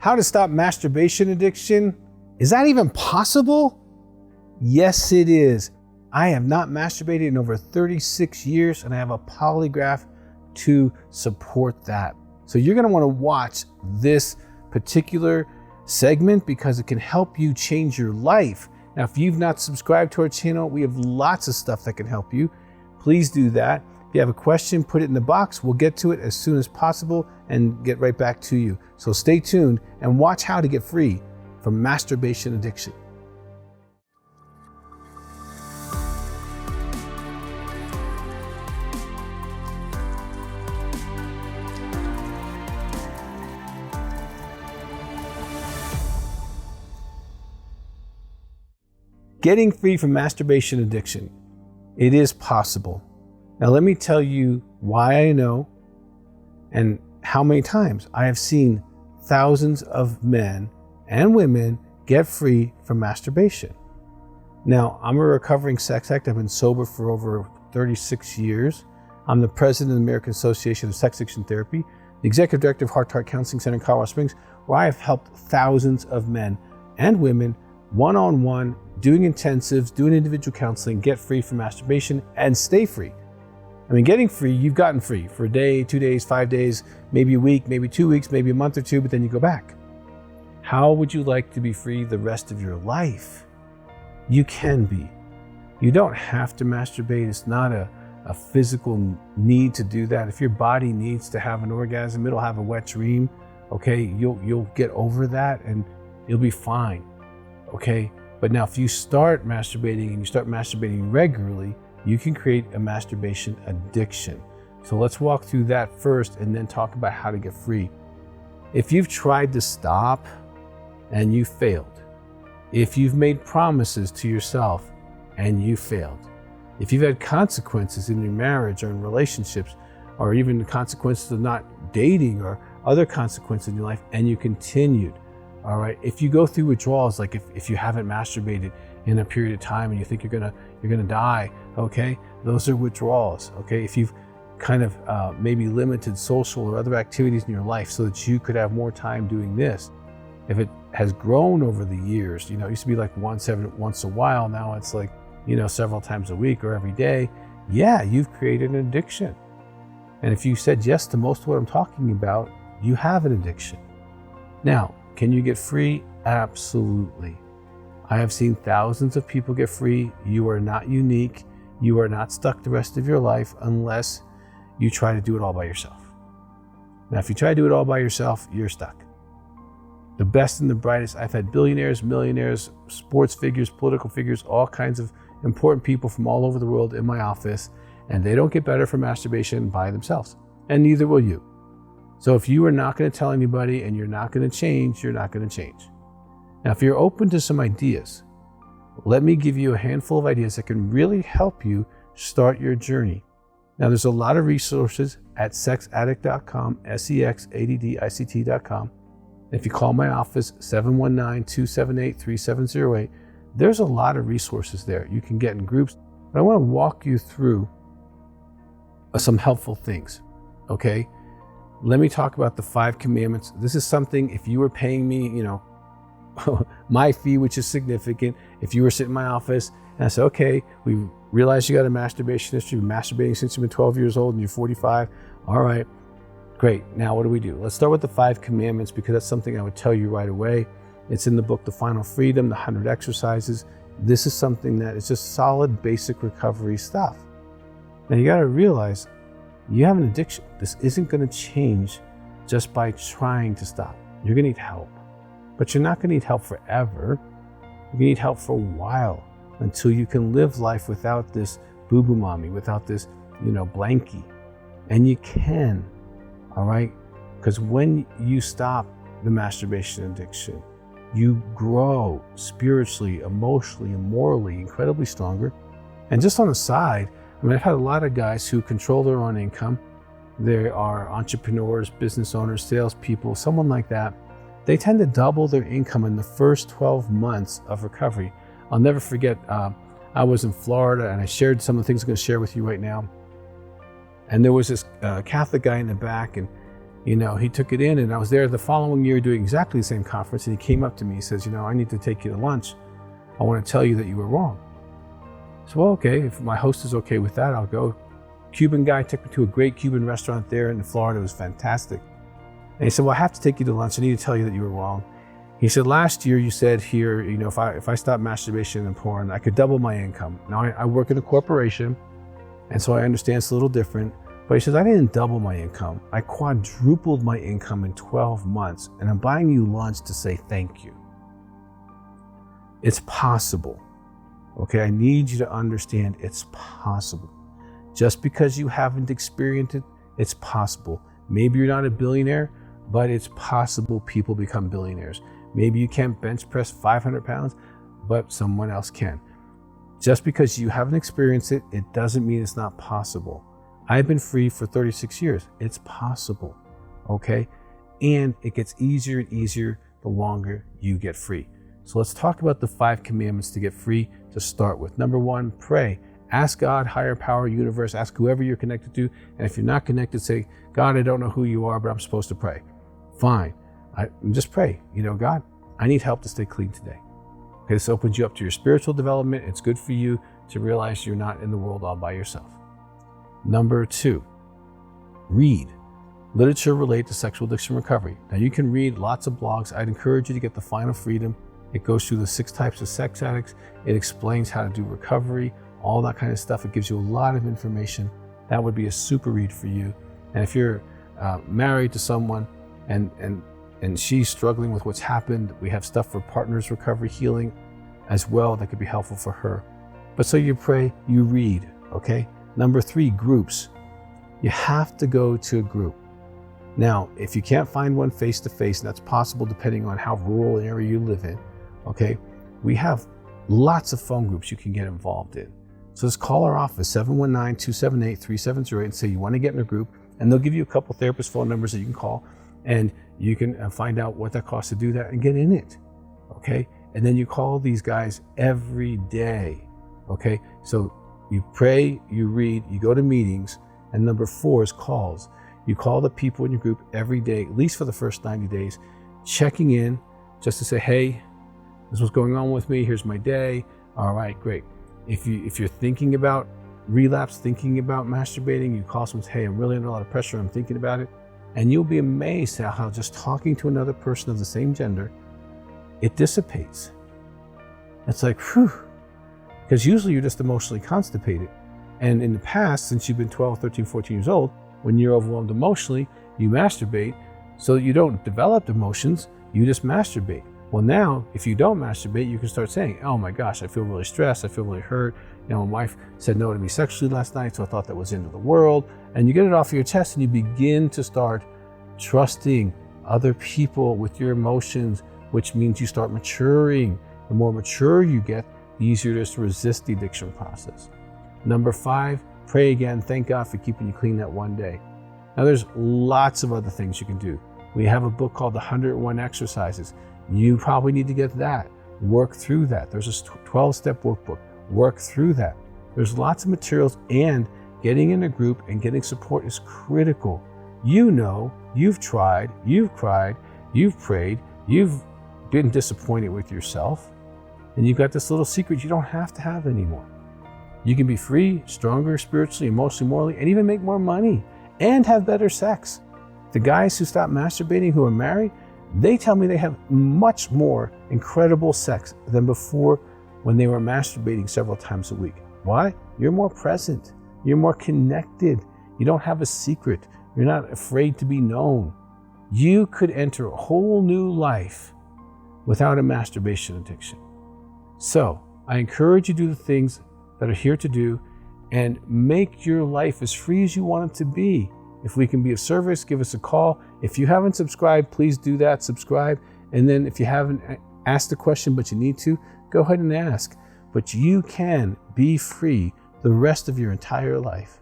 How to stop masturbation addiction? Is that even possible? Yes, it is. I have not masturbated in over 36 years, and I have a polygraph to support that. So you're gonna wanna watch this particular segment because it can help you change your life. Now, if you've not subscribed to our channel, we have lots of stuff that can help you. Please do that. If you have a question, put it in the box. We'll get to it as soon as possible and get right back to you. So stay tuned and watch how to get free from masturbation addiction. Getting free from masturbation addiction. It is possible. Now let me tell you why I know and how many times I have seen thousands of men and women get free from masturbation. Now, I'm a recovering sex addict. I've been sober for over 36 years. I'm the president of the American Association of Sex Addiction Therapy, the executive director of Heart to Heart Counseling Center in Colorado Springs, where I have helped thousands of men and women one-on-one, doing intensives, doing individual counseling, get free from masturbation and stay free. I mean, getting free, you've gotten free for a day, 2 days, 5 days, maybe a week, maybe 2 weeks, maybe a month or two, but then you go back. How would you like to be free the rest of your life? You can be. You don't have to masturbate. It's not a physical need to do that. If your body needs to have an orgasm, it'll have a wet dream, okay? You'll get over that and you'll be fine, okay? But now if you start masturbating and you start masturbating regularly, you can create a masturbation addiction. So let's walk through that first and then talk about how to get free. If you've tried to stop and you failed, if you've made promises to yourself and you failed, if you've had consequences in your marriage or in relationships, or even the consequences of not dating or other consequences in your life, and you continued, all right? If you go through withdrawals, like if you haven't masturbated in a period of time and you think you're gonna die, okay? Those are withdrawals, okay? If you've kind of maybe limited social or other activities in your life so that you could have more time doing this. If it has grown over the years, it used to be like once a while, now it's like, several times a week or every day, yeah, you've created an addiction. And if you said yes to most of what I'm talking about, you have an addiction. Now, can you get free? Absolutely. I have seen thousands of people get free. You are not unique. You are not stuck the rest of your life unless you try to do it all by yourself. Now, if you try to do it all by yourself, you're stuck. The best and the brightest, I've had billionaires, millionaires, sports figures, political figures, all kinds of important people from all over the world in my office, and they don't get better from masturbation by themselves, and neither will you. So if you are not going to tell anybody and you're not going to change, you're not going to change. Now, if you're open to some ideas, let me give you a handful of ideas that can really help you start your journey. Now, there's a lot of resources at sexaddict.com, sexaddict.com. If you call my office, 719-278-3708, there's a lot of resources there. You can get in groups, but I want to walk you through some helpful things, okay? Let me talk about the 5 commandments. This is something, if you were paying me, my fee, which is significant, if you were sitting in my office and I said, okay, we realize you got a masturbation history, you've been masturbating since you've been 12 years old and you're 45, all right, great, now what do we do? Let's start with the 5 commandments because that's something I would tell you right away. It's in the book, The Final Freedom, the 100 Exercises. This is something that is just solid, basic recovery stuff. Now you gotta realize you have an addiction. This isn't gonna change just by trying to stop. You're gonna need help, but you're not gonna need help forever. You're gonna need help for a while until you can live life without this boo-boo mommy, without this, blankie. And you can, all right? Because when you stop the masturbation addiction, you grow spiritually, emotionally, and morally incredibly stronger. And just on the side, I've had a lot of guys who control their own income. They are entrepreneurs, business owners, salespeople, someone like that. They tend to double their income in the first 12 months of recovery. I'll never forget, I was in Florida and I shared some of the things I'm going to share with you right now. And there was this Catholic guy in the back, and he took it in, and I was there the following year doing exactly the same conference, and he came up to me, he says, I need to take you to lunch. I want to tell you that you were wrong. So, well, okay, if my host is okay with that, I'll go. Cuban guy took me to a great Cuban restaurant there in Florida. It was fantastic. And he said, well, I have to take you to lunch. I need to tell you that you were wrong. He said, last year you said here, if I stop masturbation and porn, I could double my income. Now I work in a corporation, and so I understand it's a little different. But he says, I didn't double my income. I quadrupled my income in 12 months, and I'm buying you lunch to say thank you. It's possible. Okay, I need you to understand it's possible. Just because you haven't experienced it, it's possible. Maybe you're not a billionaire, but it's possible people become billionaires. Maybe you can't bench press 500 pounds, but someone else can. Just because you haven't experienced it, it doesn't mean it's not possible. I've been free for 36 years. It's possible, okay? And it gets easier and easier the longer you get free. So let's talk about the 5 commandments to get free to start with. Number 1, pray. Ask God, higher power, universe, ask whoever you're connected to. And if you're not connected, say, God, I don't know who you are, but I'm supposed to pray. Fine. Just pray. God, I need help to stay clean today. Okay, this opens you up to your spiritual development. It's good for you to realize you're not in the world all by yourself. Number 2, read. Literature related to sexual addiction recovery. Now you can read lots of blogs. I'd encourage you to get The Final Freedom. It goes through the 6 types of sex addicts. It explains how to do recovery, all that kind of stuff. It gives you a lot of information. That would be a super read for you. And if you're married to someone and she's struggling with what's happened, we have stuff for partners recovery healing as well that could be helpful for her. But so you pray, you read, okay? Number 3, groups. You have to go to a group. Now, if you can't find one face-to-face, and that's possible depending on how rural an area you live in, okay, we have lots of phone groups you can get involved in. So just call our office, 719-278-3708, and say you want to get in a group, and they'll give you a couple therapist phone numbers that you can call, and you can find out what that costs to do that and get in it, okay? And then you call these guys every day, okay? So you pray, you read, you go to meetings, and number 4 is calls. You call the people in your group every day, at least for the first 90 days, checking in just to say, hey, this is what's going on with me, here's my day. All right, great. If you're thinking about relapse, thinking about masturbating, you call someone and say, hey, I'm really under a lot of pressure, I'm thinking about it. And you'll be amazed at how just talking to another person of the same gender, it dissipates. It's like, whew, because usually you're just emotionally constipated. And in the past, since you've been 12, 13, 14 years old, when you're overwhelmed emotionally, you masturbate so that you don't develop emotions, you just masturbate. Well, now, if you don't masturbate, you can start saying, oh my gosh, I feel really stressed, I feel really hurt. My wife said no to me sexually last night, so I thought that was the end of the world. And you get it off your chest and you begin to start trusting other people with your emotions, which means you start maturing. The more mature you get, the easier it is to resist the addiction process. Number 5, pray again. Thank God for keeping you clean that one day. Now, there's lots of other things you can do. We have a book called The 101 Exercises. You probably need to get that. Work through that. There's a 12-step workbook. Work through that. There's lots of materials, and getting in a group and getting support is critical. You've tried, you've cried, you've prayed, you've been disappointed with yourself, and you've got this little secret you don't have to have anymore. You can be free, stronger spiritually, emotionally, morally, and even make more money and have better sex. The guys who stop masturbating who are married, they tell me they have much more incredible sex than before when they were masturbating several times a week. Why? You're more present. You're more connected. You don't have a secret. You're not afraid to be known. You could enter a whole new life without a masturbation addiction. So I encourage you to do the things that are here to do and make your life as free as you want it to be. If we can be of service, give us a call. If you haven't subscribed, please do that, subscribe. And then if you haven't asked a question, but you need to, go ahead and ask. But you can be free the rest of your entire life.